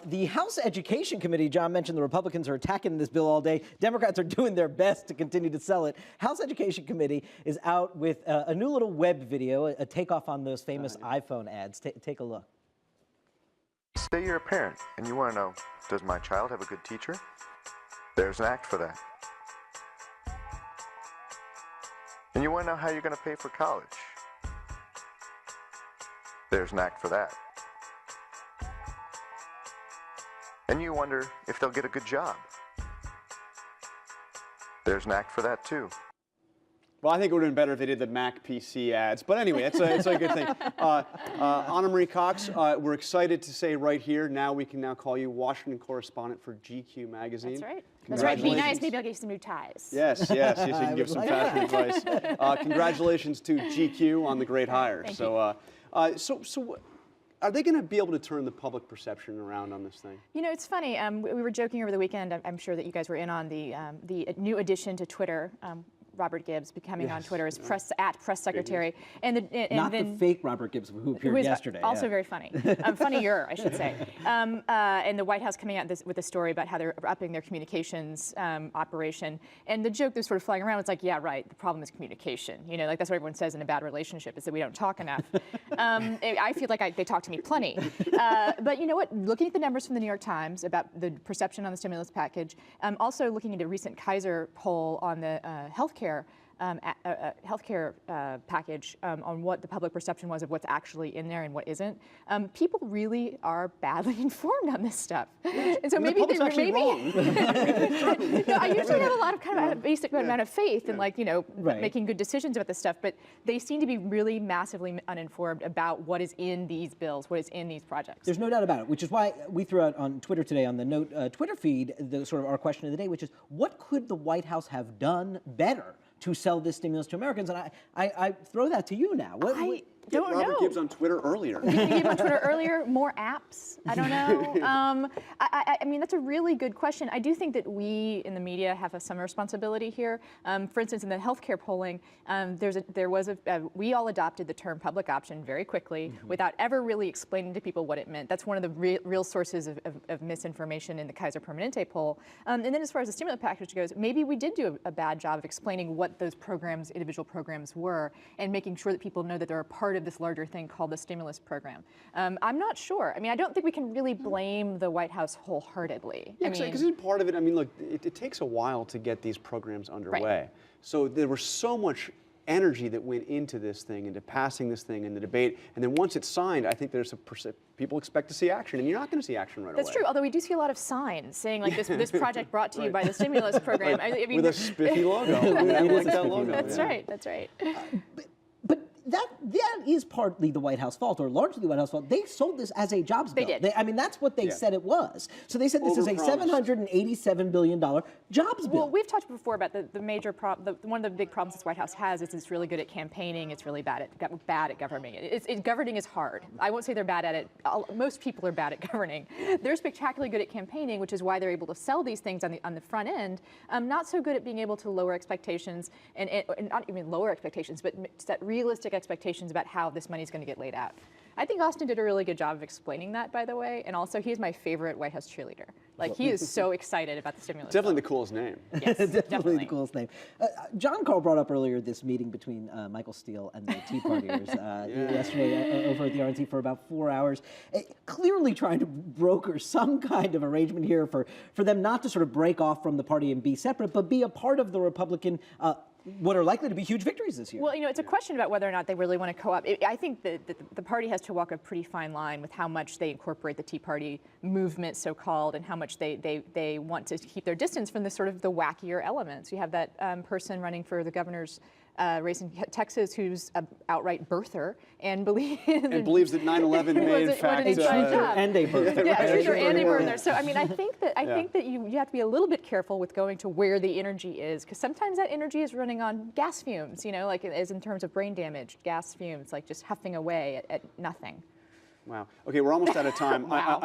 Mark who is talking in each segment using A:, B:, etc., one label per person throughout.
A: The House Education Committee, John mentioned the Republicans are attacking this bill all day. Democrats are doing their best to continue to sell it. House Education Committee is out with a new little web video, a takeoff on those famous iPhone ads. Take a look.
B: Say you're a parent and you want to know, does my child have a good teacher? There's an act for that. And you want to know how you're going to pay for college? There's an act for that. And you wonder if they'll get a good job. There's an act for that too.
C: Well, I think it would have been better if they did the Mac PC ads. But anyway, it's a good thing. Ana Marix Cox, we're excited to say right here, now we can now call you Washington correspondent for GQ magazine.
D: That's right. That's right. Be nice. Maybe I'll get you some new ties.
C: Yes, you can give some fashion advice. Congratulations to GQ on the great hire.
D: Thank
C: you. So are they going to be able to turn the public perception around on this thing? You
D: know, it's funny. We were joking over the weekend. I'm sure that you guys were in on the new addition to Twitter. Robert Gibbs becoming on Twitter as press secretary, and
A: not
D: then
A: the fake Robert Gibbs who appeared yesterday.
D: Also very funny, funnier, I should say. And the White House coming out with a story about how they're upping their communications operation, and the joke that's sort of flying around was like, yeah, right. The problem is communication. You know, like that's what everyone says in a bad relationship is that we don't talk enough. I feel like they talk to me plenty, but you know what? Looking at the numbers from the New York Times about the perception on the stimulus package, also looking at a recent Kaiser poll on the healthcare package on what the public perception was of what's actually in there and what isn't. People really are badly informed on this stuff, and so maybe
C: the actually wrong.
D: No, I usually have a lot of kind of a basic amount of faith in making good decisions about this stuff, but they seem to be really massively uninformed about what is in these bills, what is in these projects.
A: There's no doubt about it, which is why we threw out on Twitter today on the Note Twitter feed the sort of our question of the day, which is what could the White House have done better to sell this stimulus to Americans? And I throw that to you now.
D: I don't know.
C: Robert Gibbs on Twitter earlier.
D: On Twitter earlier, more apps. I don't know. I mean, that's a really good question. I do think that we in the media have some responsibility here. For instance, in the healthcare polling, we all adopted the term public option very quickly without ever really explaining to people what it meant. That's one of the real sources of misinformation in the Kaiser Permanente poll. And then as far as the stimulus package goes, maybe we did do a bad job of explaining what those programs, individual programs were, and making sure that people know that they're a part of this larger thing called the stimulus program. I'm not sure. I mean, I don't think we can really blame the White House wholeheartedly.
C: Yeah, because part of it, I mean, look, it takes a while to get these programs underway.
D: Right.
C: So there was so much energy that went into this thing, into passing this thing, and the debate. And then once it's signed, I think there's people expect to see action, and you're not going to see action right away.
D: That's true, although we do see a lot of signs saying like this project brought to you by the stimulus program. I mean,
C: with a spiffy logo. I like that logo.
D: That's right, that's right.
A: But that is partly the White House fault, or largely the White House fault. They sold this as a jobs bill.
D: They did.
A: I mean, that's what they said it was. So they said this is a $787 billion jobs bill.
D: Well, we've talked before about the major problem. One of the big problems this White House has is it's really good at campaigning. It's really bad at governing. Governing is hard. I won't say they're bad at it. Most people are bad at governing. They're spectacularly good at campaigning, which is why they're able to sell these things on the front end. Not so good at being able to lower expectations and not even lower expectations, but set realistic expectations about how this money is going to get laid out. I think Austin did a really good job of explaining that, by the way, and also he's my favorite White House cheerleader. Like, he is so excited about the stimulus
C: Definitely
D: bill.
C: the coolest name.
D: Yes,
A: definitely the coolest name. John Carl brought up earlier this meeting between Michael Steele and the Tea Partiers yesterday over at the RNC for about 4 hours, clearly trying to broker some kind of arrangement here for them not to sort of break off from the party and be separate, but be a part of the Republican what are likely to be huge victories this year.
D: Well, you know, it's a question about whether or not they really want to co-opt. I think that the party has to walk a pretty fine line with how much they incorporate the Tea Party movement, so-called, and how much they want to keep their distance from the sort of the wackier elements. You have that person running for the governor's race in Texas who's an outright birther and believes
C: that 9/11 made fact
A: and a birther.
D: Yeah, a truther and a birther. So I mean, I think that you have to be a little bit careful with going to where the energy is, because sometimes that energy is running on gas fumes. You know, like as in terms of brain damage, gas fumes, like just huffing away at nothing.
C: Wow. Okay, we're almost out of time.
D: Wow.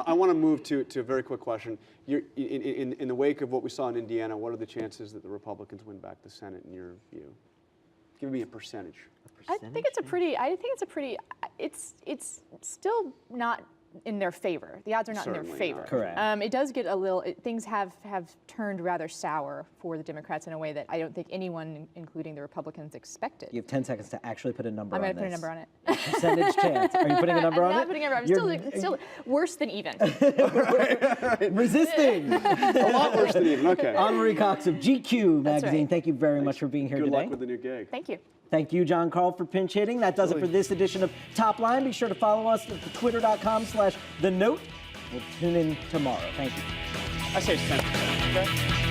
C: I want to move to a very quick question. In the wake of what we saw in Indiana, what are the chances that the Republicans win back the Senate in your view? Give me a percentage.
D: I think it's still not in their favor. The odds are not in their
C: Certainly
D: favor.
C: not.
A: Correct.
D: It does get a little. Things have turned rather sour for the Democrats in a way that I don't think anyone, including the Republicans, expected.
A: You have 10 seconds to actually put a number
D: I'm
A: on
D: going to
A: this.
D: put a number on it.
A: Percentage chance. Are you putting a number
D: I'm
A: on
D: not
A: it?
D: putting a number.
A: You're-
D: Still worse than even.
A: Resisting.
C: A lot worse than even. Okay.
A: Ana Marix Cox of GQ
D: That's
A: magazine.
D: right.
A: Thank you very much for being here
C: Good
A: today.
C: luck with the new gig.
D: Thank you.
A: Thank you, John Carl, for pinch hitting. That does it for this edition of Top Line. Be sure to follow us at twitter.com/TheNote. We'll tune in tomorrow. Thank you.
C: I say it's 10%. Okay.